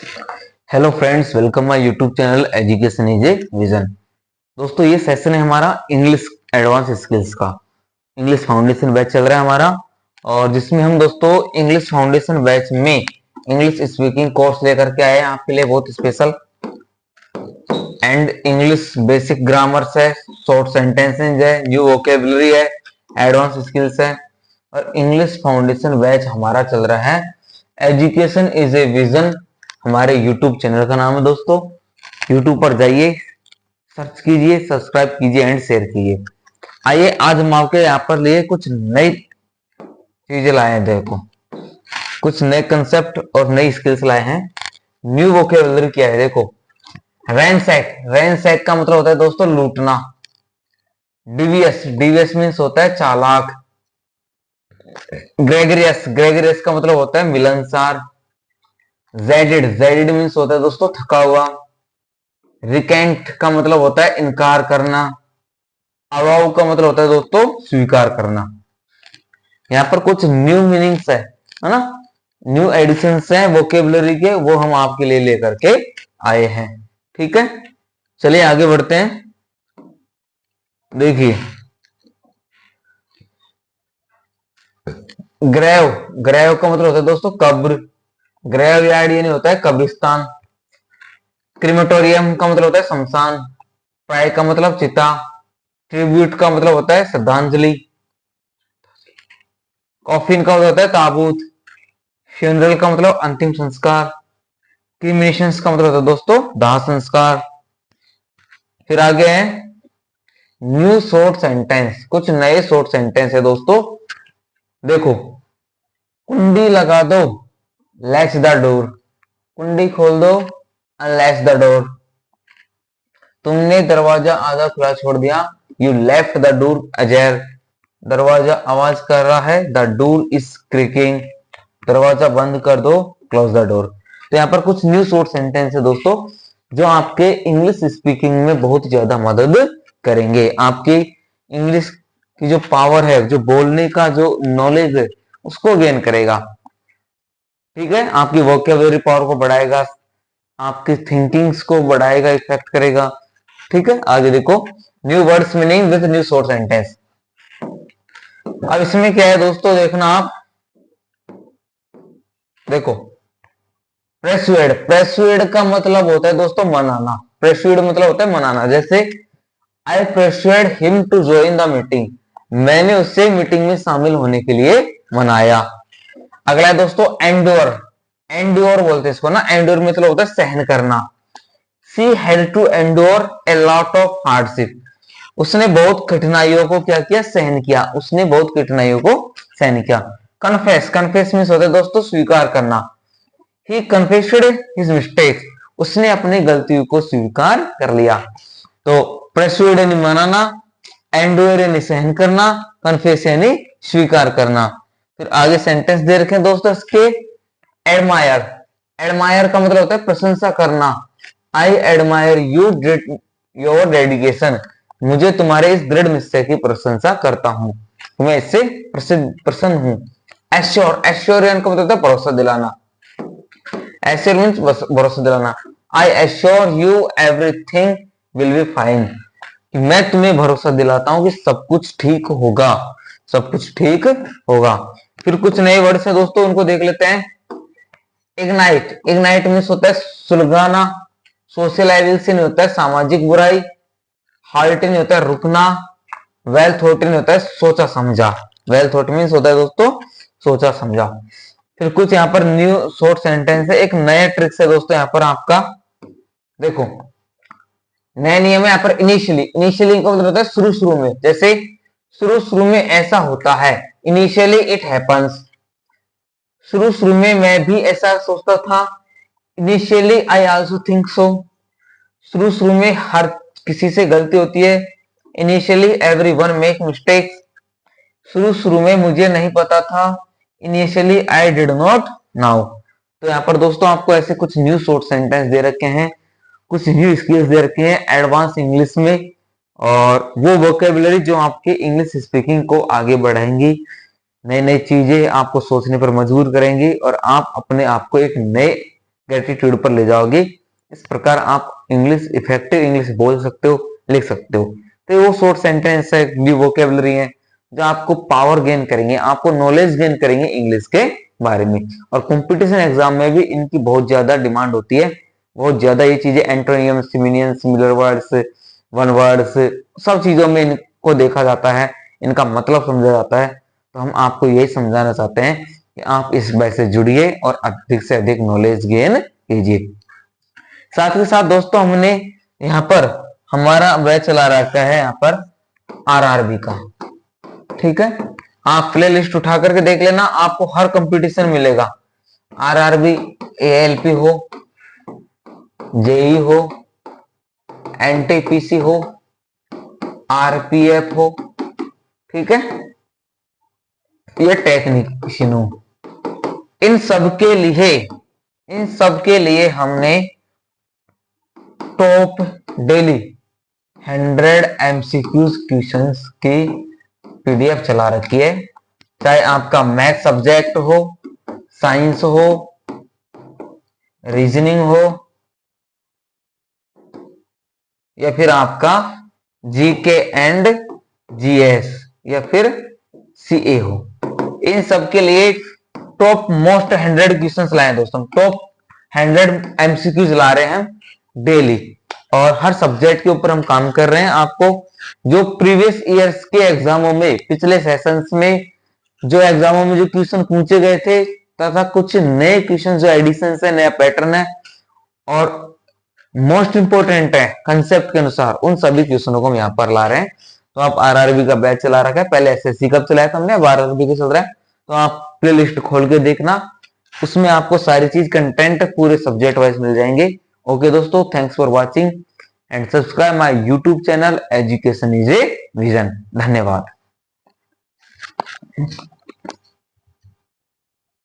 Hello friends, welcome my YouTube channel education is a vision. दोस्तों, ये session है हमारा इंग्लिश एडवांस स्किल्स का। इंग्लिश फाउंडेशन बैच चल रहा है हमारा, और जिसमें हम दोस्तों इंग्लिश फाउंडेशन बैच में इंग्लिश स्पीकिंग कोर्स लेकर के आए हैं आपके लिए, बहुत special. And English basic grammars है, शॉर्ट सेंटेंसेज है, न्यू वोकेबलरी है, एडवांस स्किल्स है। और इंग्लिश फाउंडेशन बैच हमारा चल रहा है एजुकेशन इज ए विजन। हमारे YouTube चैनल का नाम है दोस्तों। YouTube पर जाइए, सर्च कीजिए, सब्सक्राइब कीजिए एंड शेयर कीजिए। आइए, आज हम आपके यहाँ पर लिए कुछ नई चीजें लाए हैं। देखो, कुछ नए कंसेप्ट और नई स्किल्स लाए हैं। न्यू वोकेबलरी क्या है? देखो, रैंसैक। रैंसैक का मतलब होता है दोस्तों लूटना। डिवियस, डिवियस मीन्स होता है चालाक। ग्रेगरियस, ग्रेगरियस का मतलब होता है मिलनसार। जेडिड, जेडिड मीन्स होता है दोस्तों थका हुआ। रिकेंट का मतलब होता है इनकार करना। अवाउ का मतलब होता है दोस्तों स्वीकार करना। यहाँ पर कुछ न्यू मीनिंग्स है ना, न्यू एडिशंस हैं वोकेबलरी के, वो हम आपके लिए लेकर के आए हैं। ठीक है, चलिए आगे बढ़ते हैं। देखिए, ग्रेव, ग्रेव का मतलब होता है दोस्तों कब्र। ग्रेव यार्ड ये नहीं होता है कब्रिस्तान। क्रिमेटोरियम का मतलब होता है शमशान। प्राय का मतलब चिता। ट्रिब्यूट का मतलब होता है श्रद्धांजलि। कॉफिन का मतलब होता है ताबूत। फ्यूनरल का मतलब अंतिम संस्कार। क्रिमिनेशंस का मतलब होता है दोस्तों दाह संस्कार। फिर आगे है न्यू शॉर्ट सेंटेंस। कुछ नए शॉर्ट सेंटेंस है दोस्तों। देखो, कुंडी लगा दो, लैच द डोर। कुंडी खोल दो, अनलैच द डोर। तुमने दरवाजा आधा खुला छोड़ दिया, यू लेफ्ट द डोर अजैर। दरवाजा आवाज कर रहा है, द डोर इज क्रिकिंग। दरवाजा बंद कर दो, क्लोज द डोर। तो यहाँ पर कुछ न्यू शॉर्ट सेंटेंस है दोस्तों, जो आपके इंग्लिश स्पीकिंग में बहुत ज्यादा मदद करेंगे। आपकी इंग्लिश की जो पावर है, जो बोलने का जो नॉलेज है, उसको गेन करेगा। ठीक है, आपकी वोकेबलरी पावर को बढ़ाएगा, आपकी थिंकिंग्स को बढ़ाएगा, इफेक्ट करेगा। ठीक है, आगे देखो, new words meaning with new short sentence. अब इसमें क्या है दोस्तों, देखना आप। देखो, प्रेसुएड, प्रेसुएड का मतलब होता है दोस्तों मनाना। प्रेसुएड मतलब होता है मनाना। जैसे I persuaded him to join the meeting. मैंने उससे मीटिंग में शामिल होने के लिए मनाया। अगला है दोस्तों एंड्योर। एंड्योर बोलते हैं इसको ना। एंड्योर मतलब होता है सहन करना। She had to endure a lot of hardship. उसने बहुत कठिनाइयों को क्या किया? सहन किया। उसने बहुत कठिनाइयों को सहन किया। कन्फेस, कन्फेस मीन्स होता है दोस्तों स्वीकार करना। He confessed his mistakes. उसने अपनी गलतियों को स्वीकार कर लिया। तो persuade यानी मनाना, endure यानी सहन करना, confess यानी स्वीकार करना। फिर आगे सेंटेंस दे रखे हैं दोस्तों इसके। एडमायर, एडमायर का मतलब होता है प्रशंसा करना। I admire you your dedication. मुझे तुम्हारे इस दृढ़ निश्चय की प्रशंसा करता हूं, मैं इससे प्रसन्न हूं। एश्योर, एश्योरियन का मतलब होता है भरोसा दिलाना। एश्योर मीन्स भरोसा दिलाना। I assure you everything will be fine. मैं तुम्हें भरोसा दिलाता हूं कि सब कुछ ठीक होगा, सब कुछ ठीक होगा। फिर कुछ नए वर्ड्स हैं दोस्तों, उनको देख लेते हैं। इग्नाइट, इग्नाइट मीन्स होता है सुलगाना। सोशलाइजेशन होता है सामाजिक बुराई। हार्टिन होता है रुकना। वेल थॉटिन होता है सोचा समझा। वेल थॉट मीन्स होता है दोस्तों सोचा समझा। फिर कुछ यहाँ पर न्यू शॉर्ट सेंटेंस है। एक नया ट्रिक्स है दोस्तों यहाँ पर आपका। देखो, नया नियम है यहाँ पर। इनिशियली, इनिशियली का मतलब होता है शुरू शुरू में। जैसे शुरू शुरू में ऐसा होता है, इनिशियली इट हैपन्स। शुरू शुरू में मैं भी ऐसा सोचता था, initially I also think so. शुरू शुरू में हर किसी से गलती होती है, इनिशियली एवरीवन मेक मिस्टेक्स। शुरू शुरू में मुझे नहीं पता था, initially I did not now. तो यहाँ पर दोस्तों आपको ऐसे कुछ न्यू शॉर्ट सेंटेंस दे रखे हैं, कुछ न्यू स्किल्स दे रखे हैं एडवांस इंग्लिश में, और वो वोकेबलरी जो आपके इंग्लिश स्पीकिंग को आगे बढ़ाएंगी, नई नई चीजें आपको सोचने पर मजबूर करेंगी, और आप अपने आप को एक नए ग्रेटिट्यूड पर ले जाओगे। इस प्रकार आप इंग्लिश इफेक्टिव इंग्लिश बोल सकते हो, लिख सकते हो। तो वो शॉर्ट सेंटेंस है, वोकेबलरी है जो आपको पावर गेन करेंगे, आपको नॉलेज गेन करेंगे इंग्लिश के बारे में। और कंपटीशन एग्जाम में भी इनकी बहुत ज्यादा डिमांड होती है, बहुत ज्यादा ये चीजें antonym, synonym, similar words, one words, सब चीजों में इनको देखा जाता है, इनका मतलब समझा जाता है। तो हम आपको यही समझाना चाहते हैं कि आप इस बैच से जुड़िए और अधिक से अधिक नॉलेज गेन कीजिए। साथ ही साथ दोस्तों हमने यहाँ पर हमारा बैच चला रखा है यहाँ पर आरआरबी का, ठीक है। आप प्ले लिस्ट उठा करके देख लेना, आपको हर कंपटीशन मिलेगा। आरआरबी, एएलपी हो, जेई हो, एनटीपीसी हो, आरपीएफ हो, ठीक है, ये टेक्नीशियन हो, इन सब के लिए हमने टॉप डेली 100 एमसीक्यूज क्वेश्चंस की पीडीएफ चला रखी है। चाहे आपका मैथ सब्जेक्ट हो, साइंस हो, रीजनिंग हो, या फिर आपका जीके एंड जीएस या फिर सीए हो, इन सब के लिए टॉप मोस्ट 100 क्वेश्चंस लाए हैं दोस्तों। टॉप 100 एमसीक्यूज ला रहे हैं डेली, और हर सब्जेक्ट के ऊपर हम काम कर रहे हैं। आपको जो प्रीवियस ईयर्स के एग्जामों में, पिछले सेशंस में जो एग्जामों में जो क्वेश्चन पूछे गए थे, तथा कुछ नए क्वेश्चन जो एडिशन है, नया पैटर्न है और मोस्ट इंपोर्टेंट है कंसेप्ट के अनुसार, उन सभी क्वेश्चनों को हम यहाँ पर ला रहे हैं। तो आप आरआरबी का बैच चला रखा है, पहले एसएससी कब चलाया था हमने, अब आरआरबी का चल रहा है। तो आप प्ले लिस्ट खोल के देखना, उसमें आपको सारी चीज कंटेंट पूरे सब्जेक्ट वाइज मिल जाएंगे। ओके दोस्तों, thanks for watching and subscribe my YouTube channel education is a vision. धन्यवाद।